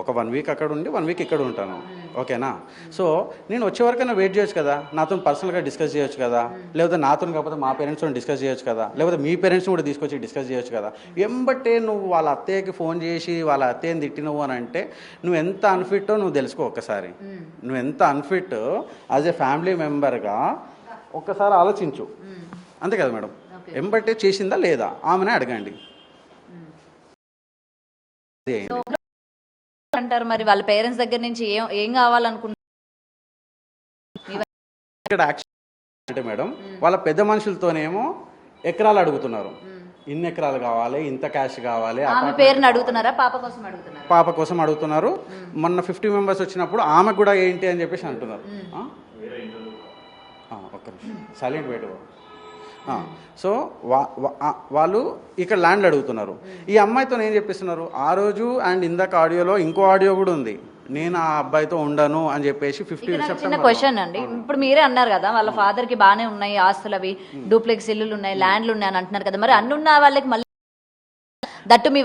ఒక 1 week అక్కడ ఉండి 1 week ఇక్కడ ఉంటాను. ఓకేనా? సో నేను వచ్చే వరకైనా వెయిట్ చేయొచ్చు కదా, నాతో పర్సనల్గా డిస్కస్ చేయొచ్చు కదా, లేకపోతే నాతో కాకపోతే మా పేరెంట్స్తో డిస్కస్ చేయొచ్చు కదా, లేకపోతే మీ పేరెంట్స్ని కూడా తీసుకొచ్చి డిస్కస్ చేయొచ్చు కదా. ఎంబట్టే నువ్వు వాళ్ళ అత్తయ్యకి ఫోన్ చేసి వాళ్ళ అత్తయ్యని తిట్టినవు అని అంటే నువ్వు ఎంత అన్ఫిట్టో నువ్వు తెలుసుకో ఒక్కసారి. నువ్వు ఎంత అన్ఫిట్ యాజ్ ఏ ఫ్యామిలీ మెంబర్గా ఒక్కసారి ఆలోచించు. అంతే కదా మేడం? ఎంబట్టే చేసిందా లేదా ఆమెనే అడగండి. అంటారు మరి వాళ్ళ పేరెంట్స్ దగ్గర నుంచి ఏం కావాలనుకుంటున్నారు ఇక్కడ అంటే మేడం? వాళ్ళ పెద్ద మనుషులతోనేమో ఎకరాలు అడుగుతున్నారు, ఇన్ని ఎకరాలు కావాలి, ఇంత క్యాష్ కావాలి. ఆమె పేరుని అడుగుతున్నారా? పాప కోసం అడుగుతున్నారు. మొన్న 50 members వచ్చినప్పుడు ఆమె కూడా ఏంటి అని చెప్పేసి అంటున్నారు. ఒక్క నిమిషం సైలెంట్ వెయిట్. సో వాళ్ళు ఇక్కడ ల్యాండ్ అడుగుతున్నారు. ఈ అమ్మాయితో ఏం చెప్పిస్తున్నారు ఆ రోజు? అండ్ ఇందాక ఆడియోలో ఇంకో ఆడియో కూడా ఉంది, నేను ఆ అబ్బాయితో ఉండను అని చెప్పేసి 50 చిన్న క్వశ్చన్ అండి. ఇప్పుడు మీరే అన్నారు కదా వాళ్ళ ఫాదర్ కి బానే ఉన్నాయి ఆస్తులు, అవి డూప్లెక్స్ ఇల్లులు ఉన్నాయి, ల్యాండ్లు ఉన్నాయి అని అంటున్నారు కదా, మరి అన్నున్న వాళ్ళకి మళ్ళీ దట్టు మీ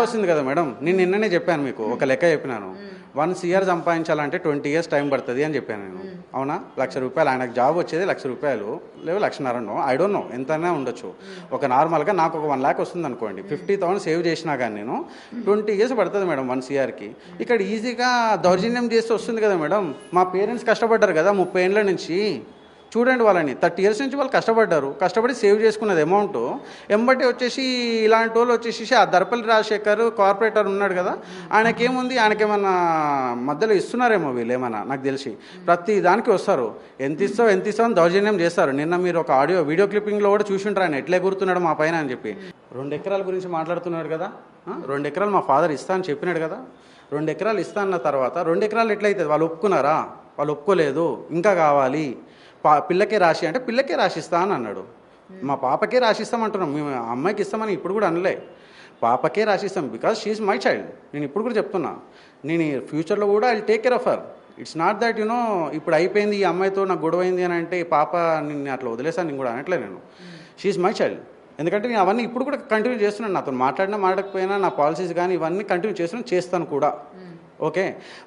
వస్తుంది కదా మేడం? నేను నిన్ననే చెప్పాను మీకు, ఒక లెక్క చెప్పినాను. 1 year సంపాదించాలంటే 20 years టైం పడుతుంది అని చెప్పాను నేను. అవునా? ₹1,00,000 ఆయనకు జాబ్ వచ్చేది ₹1,00,000 లేవు ₹1,50,000, ఐ డోంట్ నో ఎంతైనా ఉండొచ్చు. ఒక నార్మల్గా నాకు ఒక 1 lakh వస్తుంది అనుకోండి, 50,000 సేవ్ చేసినా కానీ నేను 20 years పడుతుంది మేడం 1 yearకి. ఇక్కడ ఈజీగా దౌర్జన్యం చేస్తే వస్తుంది కదా మేడం? మా పేరెంట్స్ కష్టపడ్డారు కదా 30 ఏళ్ళ నుంచి. చూడండి వాళ్ళని 30 years నుంచి వాళ్ళు కష్టపడి సేవ్ చేసుకున్నది అమౌంట్ ఎంబటి వచ్చేసి ఇలాంటి వాళ్ళు వచ్చేసి ఆ దర్పల్లి రాజశేఖర్ కార్పొరేటర్ ఉన్నాడు కదా, ఆయనకేముంది, ఆయనకేమన్నా మధ్యలో ఇస్తున్నారేమో వీళ్ళు ఏమన్నా, నాకు తెలిసి ప్రతి దానికి వస్తారు, ఎంత ఇస్తావు అని దౌర్జన్యం చేస్తారు. నిన్న మీరు ఒక వీడియో క్లిప్పింగ్లో కూడా చూసి ఉంటారు ఆయన ఎట్లే గుర్తున్నాడు మా పైన అని చెప్పి. 2 ఎకరాల గురించి మాట్లాడుతున్నాడు కదా, 2 ఎకరాలు మా ఫాదర్ ఇస్తా అని చెప్పినాడు కదా, 2 ఎకరాలు ఇస్తా అన్న తర్వాత 2 ఎకరాలు ఎట్లయితుంది, వాళ్ళు ఒప్పుకున్నారా, వాళ్ళు ఒప్పుకోలేదు, ఇంకా కావాలి, పిల్లకే రాసి అంటే పిల్లకే రాసిస్తా అని అన్నాడు. మా పాపకే రాసిస్తామంటున్నాం, మేము అమ్మాయికి ఇస్తామని ఇప్పుడు కూడా అనలే, పాపకే రాసిస్తాం, బికాజ్ షీఈ్ మై చైల్డ్. నేను ఇప్పుడు కూడా చెప్తున్నా, నేను ఫ్యూచర్లో కూడా I take care of her. It's not that ఇప్పుడు అయిపోయింది ఈ అమ్మాయితో నాకు గొడవ అయింది అని అంటే ఈ పాప నిన్ను అట్లా వదిలేసాను నేను కూడా అనట్లే. నేను షీఈ్ మై చైల్డ్. ఎందుకంటే నేను అవన్నీ ఇప్పుడు కూడా కంటిన్యూ చేస్తున్నాను, నాతో మాట్లాడకపోయినా నా పాలసీస్ కానీ ఇవన్నీ కంటిన్యూ చేస్తాను కూడా. ఓకే,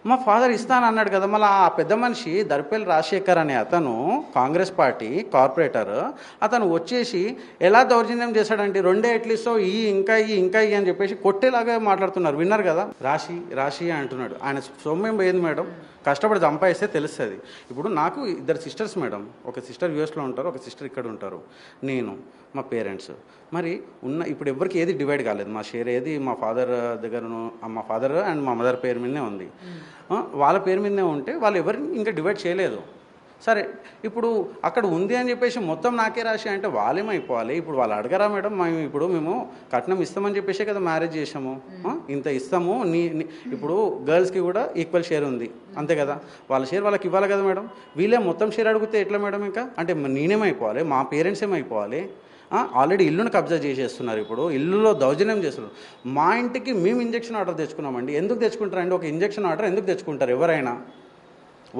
మా ఫాదర్ ఇస్తాను అన్నాడు కదా, మళ్ళీ ఆ పెద్ద మనిషి దర్పల్లి రాజశేఖర్ అనే అతను కాంగ్రెస్ పార్టీ కార్పొరేటర్, అతను వచ్చేసి ఎలా దౌర్జన్యం చేశాడంటే 2 ఎట్లీస్తో ఇంకా అని చెప్పేసి కొట్టేలాగా మాట్లాడుతున్నారు. విన్నారు కదా, రాశి అంటున్నాడు. ఆయన సొమ్మేం పోయింది మేడం, కష్టపడి సంపాదిస్తే తెలుస్తుంది. ఇప్పుడు నాకు 2 సిస్టర్స్ మేడం, ఒక సిస్టర్ యూఎస్లో ఉంటారు, ఒక సిస్టర్ ఇక్కడ ఉంటారు, నేను, మా పేరెంట్స్. మరి ఇప్పుడు ఎవరికి ఏది డివైడ్ కాలేదు, మా షేర్ ఏది మా ఫాదర్ దగ్గరను, మా ఫాదర్ అండ్ మా మదర్ పేరు మీదనే ఉంది, వాళ్ళ పేరు మీదనే ఉంటే వాళ్ళు ఎవరిని ఇంకా డివైడ్ చేయలేదు. సరే, ఇప్పుడు అక్కడ ఉంది అని చెప్పేసి మొత్తం నాకే రాసి అంటే వాళ్ళేమైపోవాలి. ఇప్పుడు వాళ్ళు అడగరా మేడం, మేము కట్నం ఇస్తామని చెప్పేసే కదా మ్యారేజ్ చేసాము, ఇంత ఇస్తాము, ఇప్పుడు గర్ల్స్కి కూడా ఈక్వల్ షేర్ ఉంది అంతే కదా, వాళ్ళ షేర్ వాళ్ళకి ఇవ్వాలి కదా మేడం. వీళ్ళే మొత్తం షేర్ అడిగితే ఎట్లా మేడం, ఇంకా అంటే నేనేమైపోవాలి, మా పేరెంట్స్ ఏమైపోవాలి. ఆల్రెడీ ఇల్లును కబ్జా చేసేస్తున్నారు, ఇప్పుడు ఇల్లులో దౌర్జన్యం చేస్తున్నారు. మా ఇంటికి మేము ఇంజక్షన్ ఆర్డర్ తెచ్చుకున్నామండి. ఎందుకు తెచ్చుకుంటారండి, ఒక ఇంజక్షన్ ఆర్డర్ ఎందుకు తెచ్చుకుంటారు ఎవరైనా,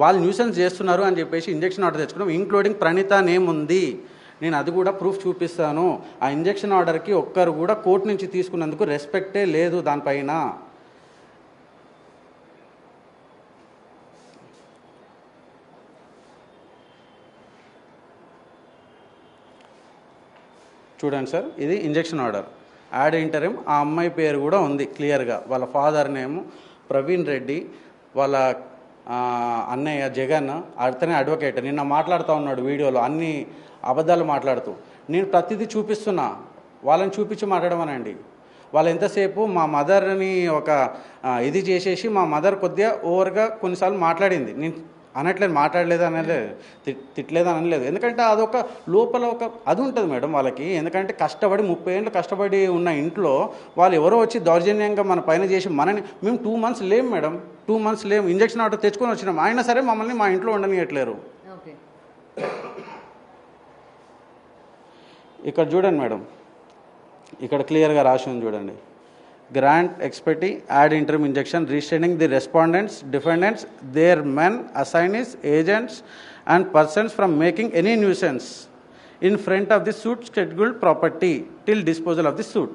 వాళ్ళు న్యూసెన్స్ చేస్తున్నారు అని చెప్పేసి ఇంజక్షన్ ఆర్డర్ తెచ్చుకున్నాం, ఇంక్లూడింగ్ ప్రణీత నేమ్ ఉంది, నేను అది కూడా ప్రూఫ్ చూపిస్తాను. ఆ ఇంజక్షన్ ఆర్డర్కి ఒక్కరు కూడా కోర్టు నుంచి తీసుకున్నందుకు రెస్పెక్టే లేదు దానిపైన. చూడండి సార్, ఇది ఇంజక్షన్ ఆర్డర్, యాడ్ ఇంటరిమ్, ఆ అమ్మాయి పేరు కూడా ఉంది క్లియర్గా, వాళ్ళ ఫాదర్ నేము ప్రవీణ్ రెడ్డి, వాళ్ళ అన్నయ్య జగన్, అతనే అడ్వకేట్. నిన్న మాట్లాడుతూ ఉన్నాడు వీడియోలో అన్ని అబద్ధాలు మాట్లాడుతూ. నేను ప్రతిదీ చూపిస్తున్నా, వాళ్ళని చూపించి మాట్లాడమనండి. వాళ్ళు ఎంతసేపు మా మదర్ని ఒక ఇది చేసేసి మా మదర్ కొద్దిగా ఓవర్గా కొన్నిసార్లు మాట్లాడింది. నేను అనట్లేదు, మాట్లాడలేదు అనలేదు, తిట్టలేదు అనలేదు. ఎందుకంటే అదొక లోపల ఒక అది ఉంటుంది మేడం వాళ్ళకి. ఎందుకంటే కష్టపడి 30 ఏళ్ళు కష్టపడి ఉన్న ఇంట్లో వాళ్ళు ఎవరో వచ్చి దౌర్జన్యంగా మన పైన చేసి మేము 2 months లేము మేడం, 2 months లేము, ఇంజక్షన్ ఆర్డర్ తెచ్చుకొని వచ్చినాం, అయినా సరే మమ్మల్ని మా ఇంట్లో ఉండనియట్లేరు. ఇక్కడ చూడండి మేడం, ఇక్కడ క్లియర్గా రాసి ఉంది చూడండి, grant expertise, add interim injunction, restraining the respondents, defendants, their men, assignees, agents and persons from making any nuisance in front of the suit scheduled property till disposal of the suit.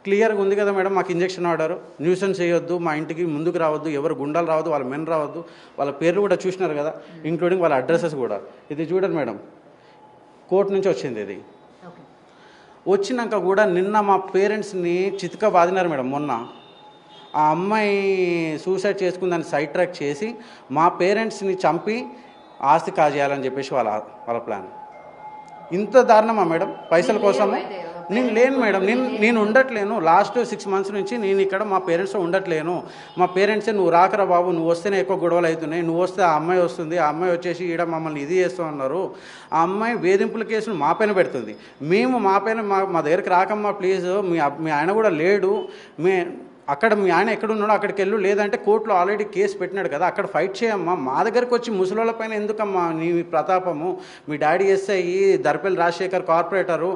క్లియర్గా ఉంది కదా madam, మాకు injection order, nuisance చేయొద్దు, మా ఇంటికి ముందుకు రావద్దు, ఎవరు గుండాలు రావద్దు, వాళ్ళ మెన్ రావద్దు, వాళ్ళ పేర్లు కూడా చూసినారు కదా, ఇంక్లూడింగ్ వాళ్ళ అడ్రసెస్ కూడా. ఇది చూడండి మేడం, కోర్టు నుంచి వచ్చింది. ఇది వచ్చినాక కూడా నిన్న మా పేరెంట్స్ని చితక బాదినారు మేడం. మొన్న ఆ అమ్మాయి సూసైడ్ చేసుకుందని సైడ్ ట్రాక్ చేసి మా పేరెంట్స్ని చంపి ఆస్తి కాజేయాలని చెప్పేసి వాళ్ళ ప్లాన్. ఇంత దారుణమా మేడం, పైసల కోసము? నేను లేను మేడం, నేను ఉండట్లేను. లాస్ట్ 6 months నుంచి నేను ఇక్కడ మా పేరెంట్స్తో ఉండట్లేను. మా పేరెంట్సే నువ్వు రాకరా బాబు, నువ్వు వస్తేనే ఎక్కువ గొడవలు అవుతున్నాయి, నువ్వు వస్తే ఆ అమ్మాయి వస్తుంది, ఆ అమ్మాయి వచ్చేసి ఈడ మమ్మల్ని ఇది చేస్తూ ఉన్నారు, ఆ అమ్మాయి వేధింపుల కేసును మా పైన పెడుతుంది, మేము మా పైన మా దగ్గరికి రాకమ్మా ప్లీజ్, మీ ఆయన కూడా లేడు, అక్కడ మీ ఆయన ఎక్కడున్నాడో అక్కడికి వెళ్ళు, లేదంటే కోర్టులో ఆల్రెడీ కేసు పెట్టినాడు కదా అక్కడ ఫైట్ చేయమ్మా, మా దగ్గరికి వచ్చి ముసలోళ్ళ పైన ఎందుకమ్మా నీ ప్రతాపము, మీ daddy SI Darpalli Rajasekhar corporator,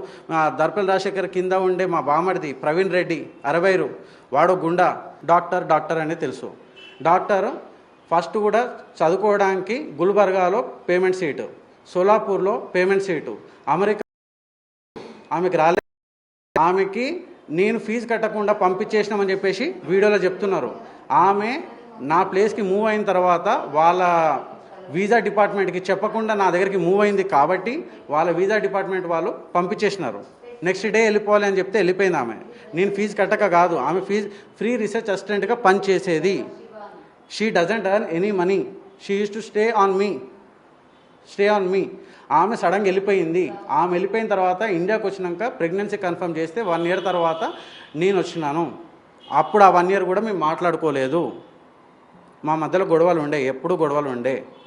Darpalli Rajasekhar కింద ఉండే మా బామడిది ప్రవీణ్ రెడ్డి 60 వాడు గుండా, డాక్టర్ అనేది తెలుసు. డాక్టర్ ఫస్ట్ కూడా చదువుకోవడానికి గుల్బర్గాలో పేమెంట్ సీటు, సోలాపూర్లో పేమెంట్ సీటు, అమెరికా ఆమెకి రాలేదు, ఆమెకి నేను ఫీజు కట్టకుండా పంపించేసినామని చెప్పేసి వీడియోలో చెప్తున్నారు. ఆమె నా ప్లేస్కి మూవ్ అయిన తర్వాత వాళ్ళ వీసా డిపార్ట్మెంట్కి చెప్పకుండా నా దగ్గరికి మూవ్ అయింది కాబట్టి వాళ్ళ వీసా డిపార్ట్మెంట్ వాళ్ళు పంపించేసినారు. నెక్స్ట్ డే వెళ్ళిపోవాలి అని చెప్తే వెళ్ళిపోయింది ఆమె. నేను ఫీజు కట్టక కాదు, ఆమె ఫ్రీ రీసెర్చ్ అసిస్టెంట్గా పనిచేసేది. She doesn't earn any money, she use to stay on me. ఆమె సడన్గా వెళ్ళిపోయింది. ఆమె వెళ్ళిపోయిన తర్వాత ఇండియాకి వచ్చినాక ప్రెగ్నెన్సీ కన్ఫర్మ్ చేస్తే 1 ఇయర్ తర్వాత నేను వచ్చినాను. అప్పుడు ఆ 1 ఇయర్ కూడా మేము మాట్లాడుకోలేదు. మా మధ్యలో గొడవలు ఉండే, ఎప్పుడు గొడవలు ఉండే.